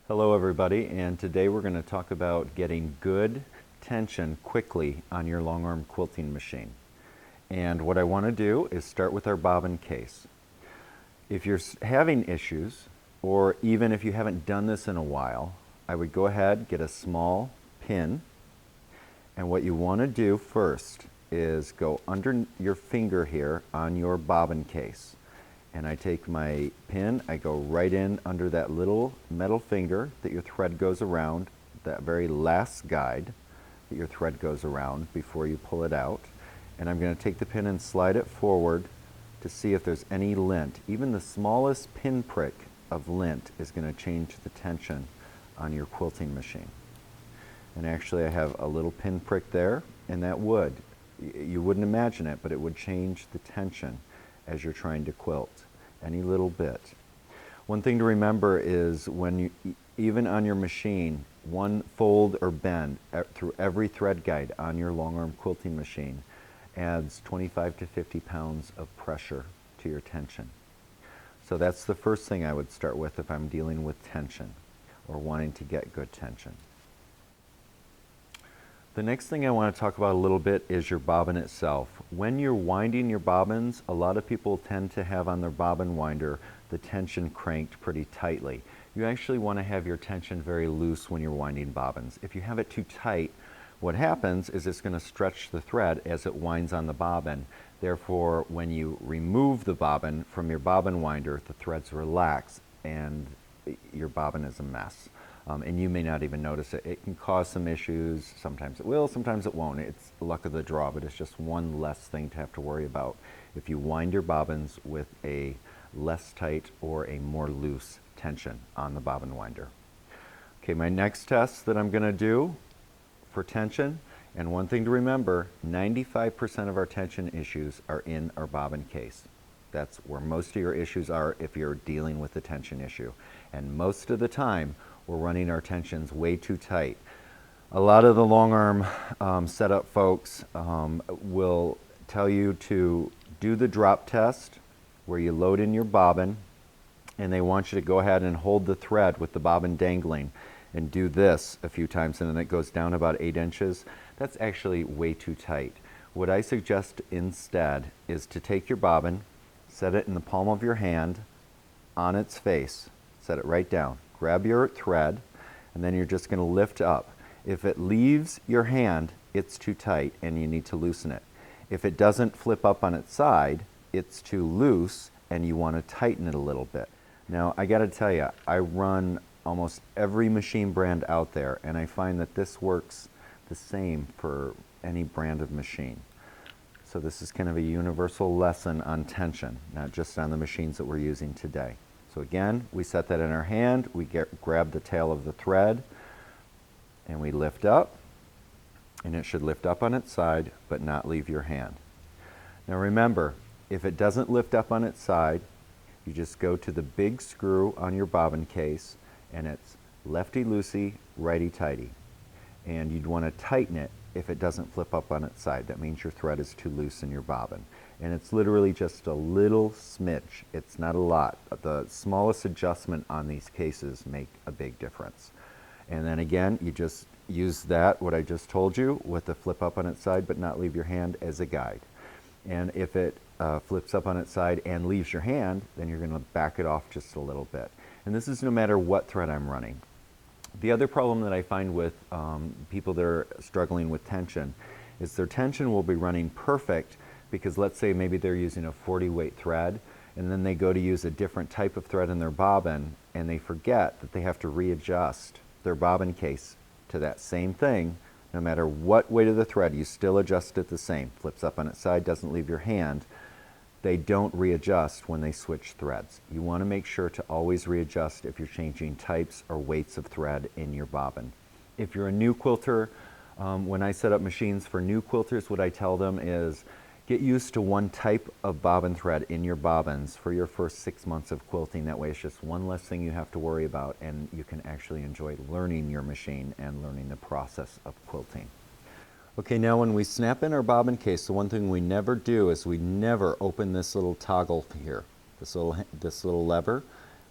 Hello everybody, and today we're going to talk about getting good tension quickly on your Longarm quilting machine. And what I want to do is start with our bobbin case. If you're having issues, or even if you haven't done this in a while, I would go ahead, get a small pin, and what you want to do first is go under your finger here on your bobbin case. And I take my pin, I go right in under that little metal finger that your thread goes around, that very last guide that your thread goes around before you pull it out. And I'm going to take the pin and slide it forward to see if there's any lint. Even the smallest pin prick of lint is going to change the tension on your quilting machine. And actually I have a little pin prick there, and that would. You wouldn't imagine it, but it would change the tension as you're trying to quilt, any little bit. One thing to remember is when you, even on your machine, one fold or bend through every thread guide on your Longarm quilting machine adds 25 to 50 pounds of pressure to your tension. So that's the first thing I would start with if I'm dealing with tension or wanting to get good tension. The next thing I want to talk about a little bit is your bobbin itself. When you're winding your bobbins, a lot of people tend to have on their bobbin winder the tension cranked pretty tightly. You actually want to have your tension very loose when you're winding bobbins. If you have it too tight, what happens is it's going to stretch the thread as it winds on the bobbin. Therefore, when you remove the bobbin from your bobbin winder, the threads relax and your bobbin is a mess. And you may not even notice it. It can cause some issues. Sometimes it will, sometimes it won't. It's the luck of the draw, but it's just one less thing to have to worry about if you wind your bobbins with a less tight or a more loose tension on the bobbin winder. Okay, my next test that I'm going to do for tension, and one thing to remember, 95% of our tension issues are in our bobbin case. That's where most of your issues are if you're dealing with a tension issue. And most of the time, we're running our tensions way too tight. A lot of the Longarm setup folks will tell you to do the drop test where you load in your bobbin, and they want you to go ahead and hold the thread with the bobbin dangling and do this a few times, and then it goes down about 8 inches. That's actually way too tight. What I suggest instead is to take your bobbin, set it in the palm of your hand on its face, set it right down. Grab your thread, and then you're just going to lift up. If it leaves your hand, it's too tight and you need to loosen it. If it doesn't flip up on its side, it's too loose and you want to tighten it a little bit. Now, I got to tell you, I run almost every machine brand out there, and I find that this works the same for any brand of machine. So this is kind of a universal lesson on tension, not just on the machines that we're using today. So again, we set that in our hand, we grab the tail of the thread, and we lift up, and it should lift up on its side, but not leave your hand. Now remember, if it doesn't lift up on its side, you just go to the big screw on your bobbin case, and it's lefty-loosey, righty-tighty. And you'd want to tighten it if it doesn't flip up on its side. That means your thread is too loose in your bobbin. And it's literally just a little smidge. It's not a lot. The smallest adjustment on these cases make a big difference. And then again, you just use that, what I just told you, with the flip up on its side but not leave your hand as a guide. And if it flips up on its side and leaves your hand, then you're going to back it off just a little bit. And this is no matter what thread I'm running. The other problem that I find with people that are struggling with tension is their tension will be running perfect because let's say maybe they're using a 40 weight thread and then they go to use a different type of thread in their bobbin and they forget that they have to readjust their bobbin case to that same thing. No matter what weight of the thread, you still adjust it the same. Flips up on its side, doesn't leave your hand. They don't readjust when they switch threads. You want to make sure to always readjust if you're changing types or weights of thread in your bobbin. If you're a new quilter, when I set up machines for new quilters, what I tell them is get used to one type of bobbin thread in your bobbins for your first 6 months of quilting. That way it's just one less thing you have to worry about, and you can actually enjoy learning your machine and learning the process of quilting. Okay, now when we snap in our bobbin case, the one thing we never do is we never open this little toggle here, this little lever.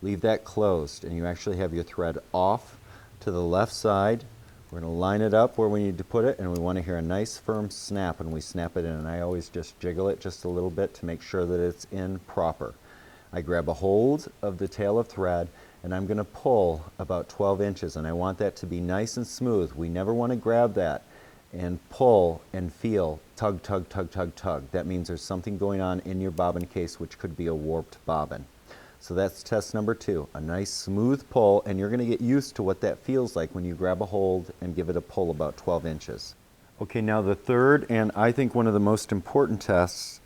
leave that closed, and you actually have your thread off to the left side. We're going to line it up where we need to put it, and we want to hear a nice firm snap when we snap it in, and I always just jiggle it just a little bit to make sure that it's in proper. I grab a hold of the tail of thread, and I'm going to pull about 12 inches, and I want that to be nice and smooth. We never want to grab that and pull and feel tug, tug, tug, tug, tug. That means there's something going on in your bobbin case, which could be a warped bobbin. So that's test number 2, a nice smooth pull, and you're going to get used to what that feels like when you grab a hold and give it a pull about 12 inches. Okay, now the third, and I think one of the most important tests,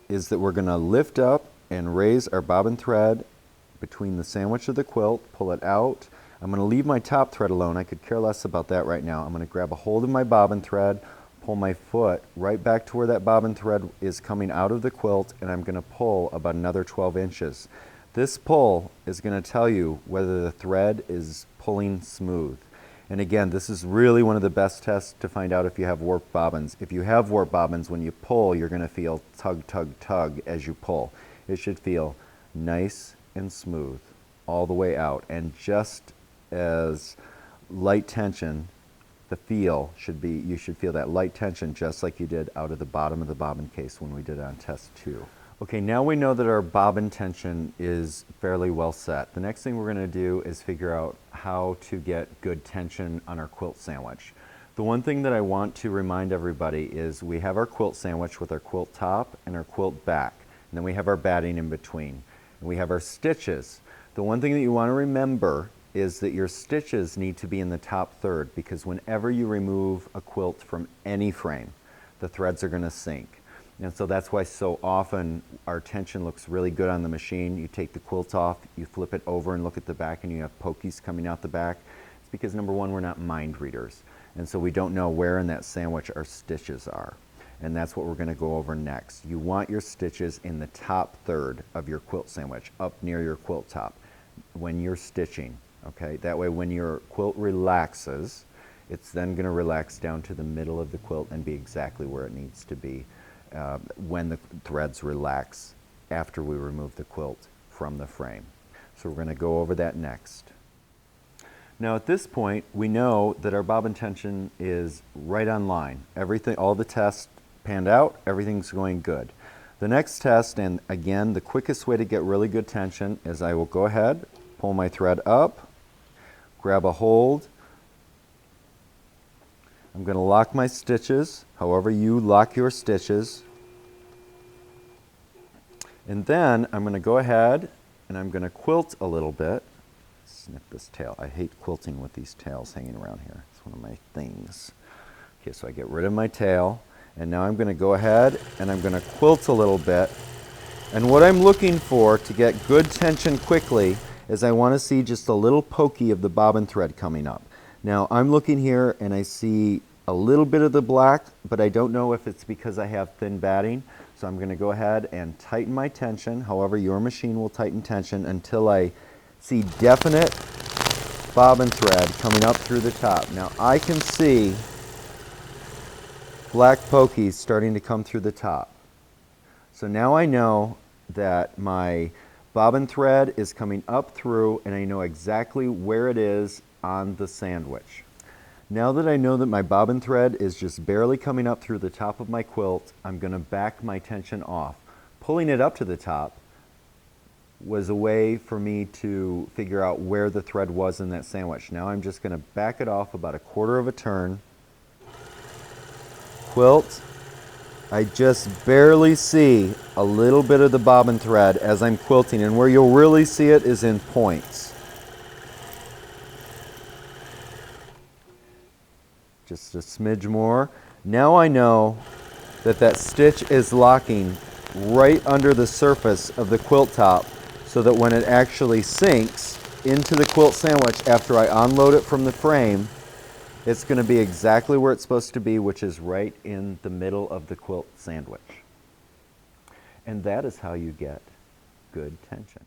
is that we're going to lift up and raise our bobbin thread between the sandwich of the quilt, pull it out. I'm going to leave my top thread alone. I could care less about that right now. I'm going to grab a hold of my bobbin thread, pull my foot right back to where that bobbin thread is coming out of the quilt, and I'm going to pull about another 12 inches. This pull is going to tell you whether the thread is pulling smooth. And again, this is really one of the best tests to find out if you have warped bobbins. If you have warped bobbins, when you pull, you're going to feel tug, tug, tug as you pull. It should feel nice and smooth all the way out, and just as light tension. The feel should be, you should feel that light tension just like you did out of the bottom of the bobbin case when we did it on test 2. Okay, now we know that our bobbin tension is fairly well set. The next thing we're going to do is figure out how to get good tension on our quilt sandwich. The one thing that I want to remind everybody is we have our quilt sandwich with our quilt top and our quilt back, and then we have our batting in between, and we have our stitches. The one thing that you want to remember is that your stitches need to be in the top third, because whenever you remove a quilt from any frame, the threads are going to sink. And so that's why so often our tension looks really good on the machine. You take the quilt off, you flip it over and look at the back, and you have pokies coming out the back. It's because, number one, we're not mind readers, and so we don't know where in that sandwich our stitches are. And that's what we're going to go over next. You want your stitches in the top third of your quilt sandwich, up near your quilt top, when you're stitching. Okay, that way when your quilt relaxes, it's then going to relax down to the middle of the quilt and be exactly where it needs to be when the threads relax after we remove the quilt from the frame. So we're going to go over that next. Now at this point, we know that our bobbin tension is right on line. Everything, all the tests panned out, everything's going good. The next test, and again, the quickest way to get really good tension, is I will go ahead, pull my thread up, grab a hold. I'm going to lock my stitches, however you lock your stitches. And then I'm going to go ahead and I'm going to quilt a little bit. Snip this tail. I hate quilting with these tails hanging around here. It's one of my things. Okay, so I get rid of my tail, and now I'm going to go ahead and I'm going to quilt a little bit. And what I'm looking for to get good tension quickly is I want to see just a little pokey of the bobbin thread coming up. Now I'm looking here and I see a little bit of the black, but I don't know if it's because I have thin batting. So I'm going to go ahead and tighten my tension. However, your machine will tighten tension until I see definite bobbin thread coming up through the top. Now I can see black pokies starting to come through the top. So now I know that my bobbin thread is coming up through, and I know exactly where it is on the sandwich. Now that I know that my bobbin thread is just barely coming up through the top of my quilt, I'm going to back my tension off. Pulling it up to the top was a way for me to figure out where the thread was in that sandwich. Now I'm just going to back it off about a quarter of a turn. Quilt. I just barely see a little bit of the bobbin thread as I'm quilting, and where you'll really see it is in points. Just a smidge more. Now I know that that stitch is locking right under the surface of the quilt top, so that when it actually sinks into the quilt sandwich after I unload it from the frame, it's going to be exactly where it's supposed to be, which is right in the middle of the quilt sandwich. And that is how you get good tension.